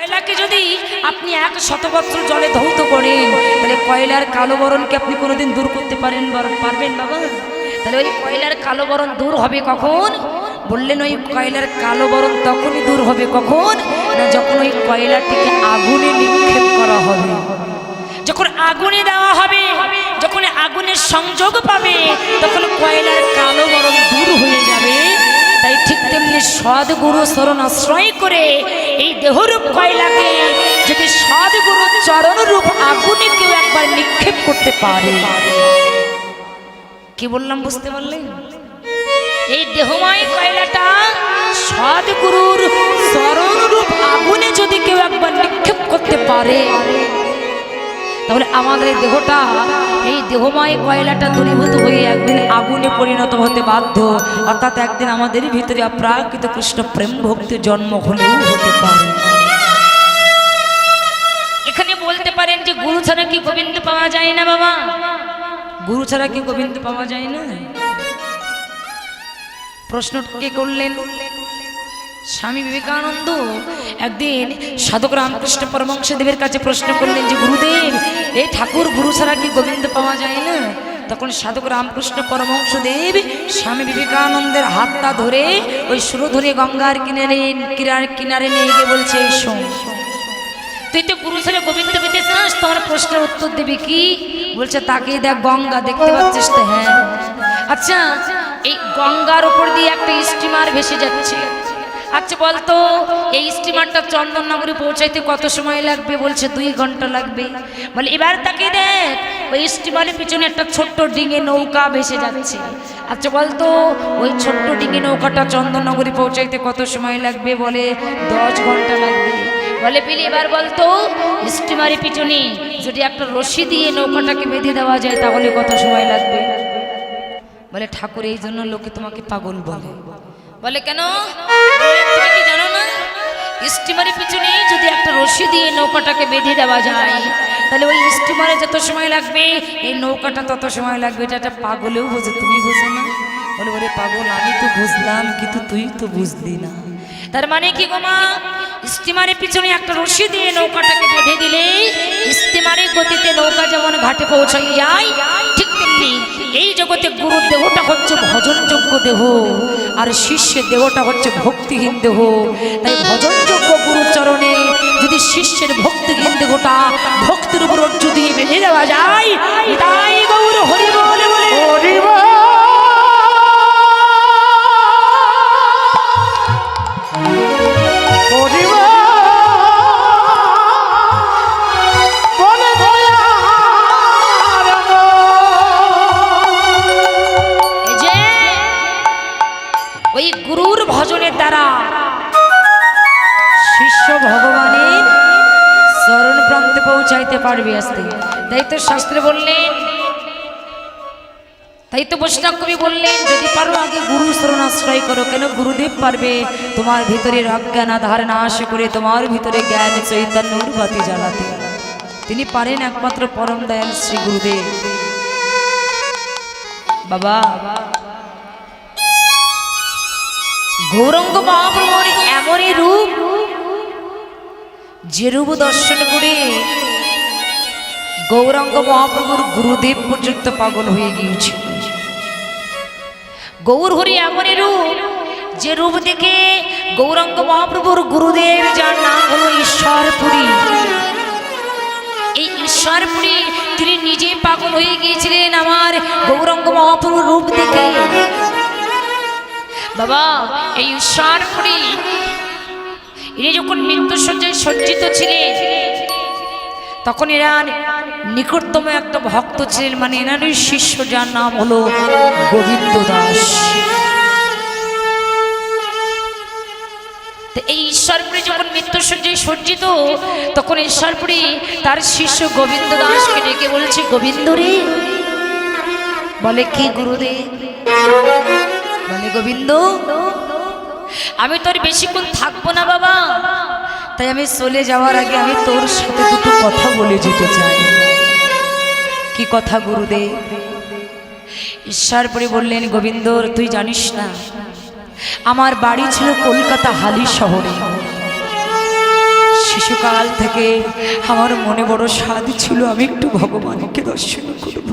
কয়লাকে যদি আপনি 100 বছর জলে ধৌত করেন, তাহলে কয়লার কালো বরণকে আপনি কোনোদিন দূর করতে পারবেন বাবা? তাহলে ওই কয়লার কালো বরণ দূর হবে কখন? বললেন ওই কয়লার কালো বরণ তখনই দূর হবে কখন না, যখন ওই কয়লাটিকে আগুনে নিক্ষেপ করা হবে, যখন আগুনে দেওয়া হবে, যখন আগুনের সংযোগ পাবে, তখন কয়লার কালো বরণ দূর হয়ে যাবে। তাই ঠিক তেমনি সদ্গুরু শরণ আশ্রয় করে এই দেহরূপ কয়লাকে যদি সদ্গুরু চরণরূপ আগুনে কেউ একবার নিক্ষেপ করতে পারে, কি বললাম বুঝতে পারলেন? এই দেহময় কয়লাটা সদ্গুরুর চরণরূপ আগুনে যদি কেউ একবার নিক্ষেপ করতে পারে, তাহলে আমাদের এই দেহটা, এই দেহময় কয়লাটা দূরীভূত হয়ে একদিন আগুনে পরিণত হতে বাধ্য। অর্থাৎ একদিন আমাদের ভিতরে অপ্রাকৃত কৃষ্ণ প্রেম ভক্তি জন্ম হলেও হতে পারে। এখানে বলতে পারেন যে গুরু ছাড়া কি গোবিন্দ পাওয়া যায় না বাবা? গুরু ছাড়া কি গোবিন্দ পাওয়া যায় না? প্রশ্ন কে করলেন? স্বামী বিবেকানন্দ একদিন সাধক রামকৃষ্ণ পরমহংসদেবের কাছে প্রশ্ন করলেন যে গুরুদেব, এই ঠাকুর গুরু ছাড়া কি গোবিন্দ পাওয়া যায় না? তখন সাধক রামকৃষ্ণ পরমহংসদেব স্বামী বিবেকানন্দের হাতটা ধরে ওই সুরধরে গঙ্গার কিনারে নিয়ে গিয়ে বলছে, এই শোন, তুই তো গুরু ছাড়া গোবিন্দ পেতে চাস, তোমার প্রশ্নের উত্তর দেবে কি? বলছে, তাকিয়ে দেখ গঙ্গা, দেখতে পাচ্ছিস তো? হ্যাঁ। আচ্ছা, এই গঙ্গার উপর দিয়ে একটা স্টিমার ভেসে যাচ্ছে, আচ্ছা বলতো এই স্টিমারটা চন্দননগরে পৌঁছাইতে কত সময় লাগবে? বলছে 2 ঘন্টা লাগবে। বলে এবার তাকে দেখ, ওই স্টিমারের পিছনে একটা ছোট্ট ডিঙে নৌকা ভেসে যাচ্ছে, আচ্ছা বলতো ওই ছোট্ট ডিঙে নৌকাটা চন্দননগরে পৌঁছাইতে কত সময় লাগবে? বলে 10 ঘন্টা লাগবে। বলে পিলি এবার বলতো স্টিমারের পিছনে যদি একটা রশি দিয়ে নৌকাটাকে বেঁধে দেওয়া যায় তাহলে কত সময় লাগবে? বলে ঠাকুর এই জন্য লোকে তোমাকে পাগল বলে। বলে কেন? তুমি কি জানো না, স্টিমারের পিছনে যদি একটা রশি দিয়ে নৌকাটাকে বেঁধে দেওয়া যায় তাহলে ওই স্টিমারে যত সময় লাগবে এই নৌকাটা তত সময় লাগবে। এটা একটা পাগলেও বোঝে, তুমি বুঝো না? বলে ওরে পাগল, আমি তো বুঝলাম কিন্তু তুই তো বুঝলি না। তার মানে কি গো মা, স্টিমারের পিছনে একটা রশি দিয়ে নৌকাটাকে বেঁধে দিলে স্টিমারের গতিতে নৌকা যেমন ঘাটে পৌঁছাই যায়, ঠিক তেমনি এই জগতে গুরুর দেহটা হচ্ছে ভজনযোগ্য দেহ, আর শিষ্যের দেহটা হচ্ছে ভক্তিহীন দেহ। তাই ভজনযোগ্য গুরুর চরণে যদি শিষ্যের ভক্তিহীন দেহটা ভক্তির উপর যদি বেঁধে দেওয়া যায়, তাই গৌর হরি বলে বলে হরি বল। ওই গুরুর ভজনের দ্বারা শিষ্য ভগবানের চরণ প্রান্তে পৌঁছাইতে পারবে আস্তে। তাই তো শাস্ত্রে বললেন, তাই তো বৈষ্ণব কবি বললেন, যদি পারো আগে গুরু শরণ আশ্রয় করো। কেন? গুরুদেব পারবে তোমার ভিতরে অজ্ঞান আধার নাশ করে তোমার ভিতরে জ্ঞান চৈতন্যের বাতি জ্বালাতে। তিনি পারেন একমাত্র পরম দয়াল শ্রী গুরুদেব। বাবা, গৌরাঙ্গ মহাপ্রভুর এমনই রূপ, যে রূপ দর্শন করে গৌরাঙ্গ মহাপ্রভুর গুরুদেব পর্যন্ত পাগল হয়ে গিয়েছিল। গৌর হরি এমনই রূপ, যে রূপ দেখে গৌরাঙ্গ মহাপ্রভুর গুরুদেব, যার নাম হলো ঈশ্বরপুরী, এই ঈশ্বরপুরী তিনি নিজে পাগল হয়ে গিয়েছিলেন আমার গৌরাঙ্গ মহাপ্রভুর রূপ দেখে। বাবা, এই ঈশ্বরপুরী ইনি যখন মৃত্যুশয্যায় সজ্জিত ছিলেন তখন এরা নিকটতম একটা ভক্ত ছিলেন, মানে এনারই শিষ্য, যার নাম হলো গোবিন্দ দাস। তো এই ঈশ্বরপুরী যখন মৃত্যুশয্যায় সজ্জিত তখন ঈশ্বরপুরী তার শিষ্য গোবিন্দ দাসকে ডেকে বলছে, গোবিন্দ রে। বলে কি গুরুদেব? বলে গোবিন্দ, আমি তোর বেশিক্ষণ থাকবো না বাবা, তাই আমি চলে যাওয়ার আগে আমি তোর সাথে দুটো কথা বলে যেতে চাই। কি কথা গুরুদেব? ঈশ্বরপুরী বললেন, গোবিন্দ তুই জানিস না, আমার বাড়ি ছিল কলকাতা হালি শহরে। শিশুকাল থেকে আমার মনে বড় স্বাদ ছিল আমি একটু ভগবানকে দর্শন করব।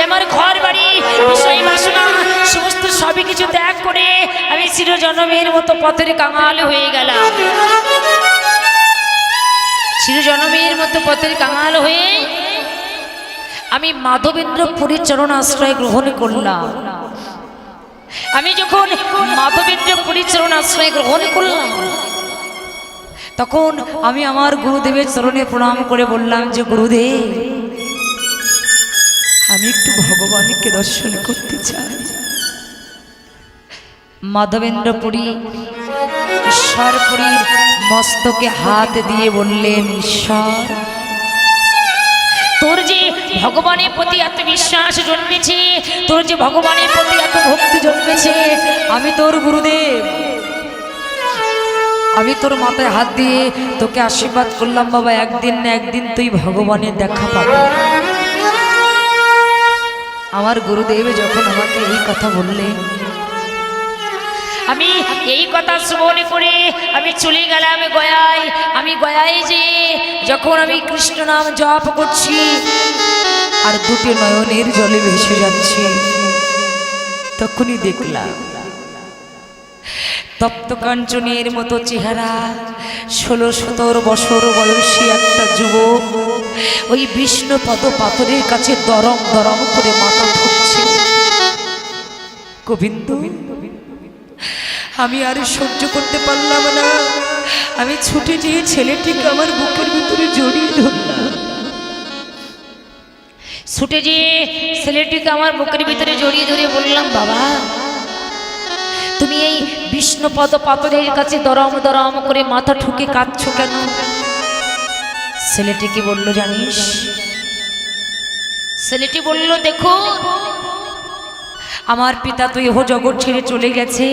আমার ঘর বাড়ি বিষয় বাসনা সমস্ত সবই কিছু ত্যাগ করে আমি চিরজন্মের মতো পথের কাঙাল হয়ে গেলাম। চিরজন্মের মতো পথের কাঙাল হয়ে আমি মাধবেন্দ্র পুরীর চরণ আশ্রয় গ্রহণ করলাম। আমি যখন মাধবেন্দ্র পুরীর চরণ আশ্রয় গ্রহণ করলাম তখন আমি আমার গুরুদেবের চরণে প্রণাম করে বললাম যে গুরুদেব, আমি একটু ভগবানকে দর্শন করতে চাই। মাধবেন্দ্র পুরী ঈশ্বরপুরীর মস্তকে হাত দিয়ে বললেন, ঈশ্বর, তোর যে ভগবানের প্রতি এত বিশ্বাস জন্মেছে, তোর যে ভগবানের প্রতি এত ভক্তি জন্মেছে, আমি তোর গুরুদেব, আমি তোর মাথায় হাত দিয়ে তোকে আশীর্বাদ করলাম বাবা, একদিন না একদিন তুই ভগবানের দেখা পাবি। আমার গুরুদেব যখন আমাকে এই কথা বললেন, আমি এই কথা শ্রবণ করে আমি চলে গেলাম গয়ায়। আমি গয়ায় যে যখন আমি কৃষ্ণ নাম জপ করছি আর দুটি নয়নের জলে ভেসে যাচ্ছি, তখনই দেখলাম তপ্ত কাঞ্চনের মতো চেহারা 16-17 বছর বয়সী একটা যুবক ওই বিষ্ণুপদ পাথরের কাছে দরম দরম করে মাথা ঠুকছে। গোবিন্দ, আমি আর সহ্য করতে পারলাম না, আমি ছুটে যেয়ে ছেলেটিকে আমার বুকের ভিতরে জড়িয়ে ধরলাম। ছুটে যেয়ে ছেলেটিকে আমার বুকের ভিতরে জড়িয়ে ধরে বললাম, বাবা, তুমি এই বিষ্ণুপদ পাথরের কাছে দরম দরম করে মাথা ঠুকে কাঁদছো কেন? ছেলেটি কি বলল জানিস? ছেলেটি বলল, দেখো, আমার পিতা তো ইহ জগৎ ছেড়ে চলে গেছে,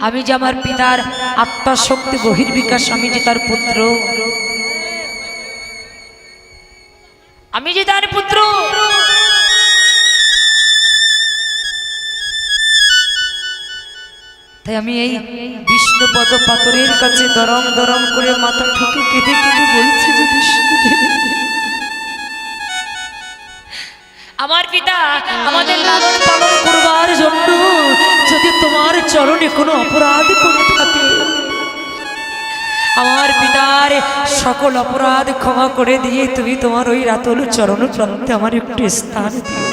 আমি যে আমার পিতার আত্মার শক্তি বহির্বিকাশ, আমি যে তার পুত্র, আমি যে তার পুত্র, তাই আমি এই বিষ্ণুপদ পাথরের কাছে দরম দরম করে মাথা ঠুকে কেঁদে কেঁদে বলছি যে বিষ্ণুদেব, আমার পিতা আমাদের লালন পালন করবার জন্য যদি তোমার চরণে কোনো অপরাধ করে থাকে, আমার পিতার সকল অপরাধ ক্ষমা করে দিয়ে তুমি তোমার ওই রাতুল চরণ প্রান্তে আমার একটু স্থান দিও।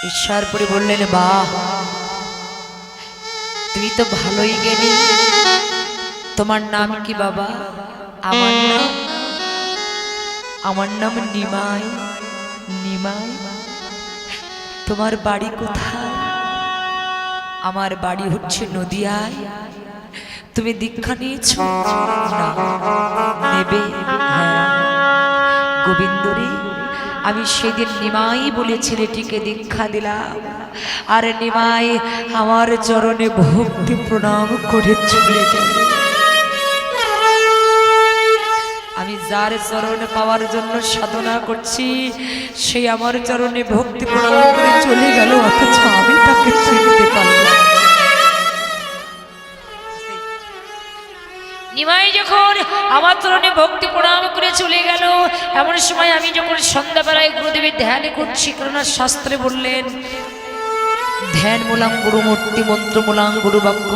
ঈশ্বরপুরী বললেন, বাহ, তুমি তো ভালোই গেলে। তোমার নাম কি বাবা? আমার নাম নিমাই। নিমাই, তোমার বাড়ি কোথায়? আমার বাড়ি হচ্ছে নদিয়ায়। তুমি দীক্ষা নিয়েছ? না, নেবে? হ্যাঁ। গোবিন্দ রে, আমি সেদিন নিমাই বলে ছেলেটিকে দীক্ষা দিলাম, আর নিমাই আমার চরণে ভক্তি প্রণাম করে চলে গেল। আমি যার চরণ পাওয়ার জন্য সাধনা করছি, সে আমার চরণে ভক্তি প্রণাম করে চলে গেল, অথচ আমি তাকে চিনতে পারলাম। নিমাই যখন আমার চরণে ভক্তি প্রণাম করে চলে গেল, এমন সময় আমি যখন সন্ধ্যাবেলায় গুরুদেবের ধ্যান করছি, কেননা শাস্ত্রে বললেন, ধ্যান মূলাং গুরু মূর্তি, মন্ত্র মূলাং গুরু বাক্য,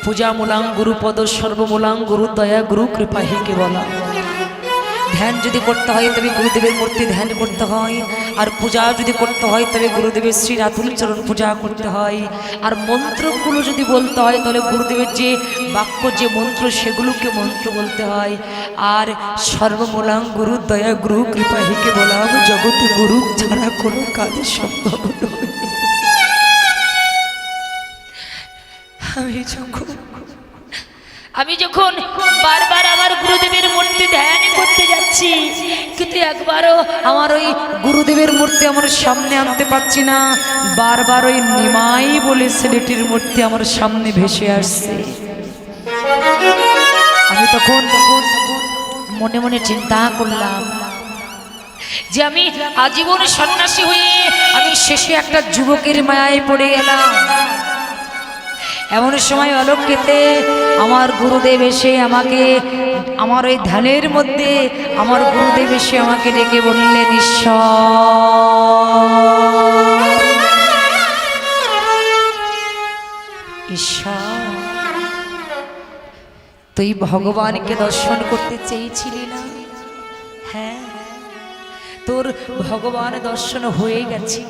পূজা মূলাং গুরুপদ, সর্বমূলাং গুরু দয়া, গুরু কৃপা হি কেবলা। ধ্যান যদি করতে হয় তবে গুরুদেবের মূর্তি ধ্যান করতে হয়, আর পূজা যদি করতে হয় তবে গুরুদেবের শ্রী রাতুল চরণ পূজা করতে হয়, আর মন্ত্রগুলো যদি বলতে হয় তাহলে গুরুদেবের যে বাক্য, যে মন্ত্র, সেগুলোকে মন্ত্র বলতে হয়। আর সর্বমূলাং গুরু দয়া, গুরু কৃপা হি কেবলা, জগতে গুরু ছাড়া কোনো কাজ সম্ভব নয়। আমি যখন বারবার আমার গুরুদেবের মূর্তি ধ্যান করতে যাচ্ছি, কিন্তু একবারও আমার ওই গুরুদেবের মূর্তি আমার সামনে আনতে পারছি না। বারবার ওই নিমাই বলে ছেলেটির মূর্তি আমার সামনে ভেসে আসছে। আমি তখন মনে মনে চিন্তা করলাম যে আমি আজীবন সন্ন্যাসী হয়ে আমি শেষে একটা যুবকের মায়ায় পড়ে গেলাম। এমন সময় অলক্ষেতে আমার গুরুদেব এসে আমাকে, আমার ওই ধ্যানের মধ্যে আমার গুরুদেব এসে আমাকে ডেকে বললেন, ঈশ্বর, তুই ভগবানকে দর্শন করতে চেয়েছিলি না? হ্যাঁ, তোর ভগবান দর্শন হয়ে গেছে।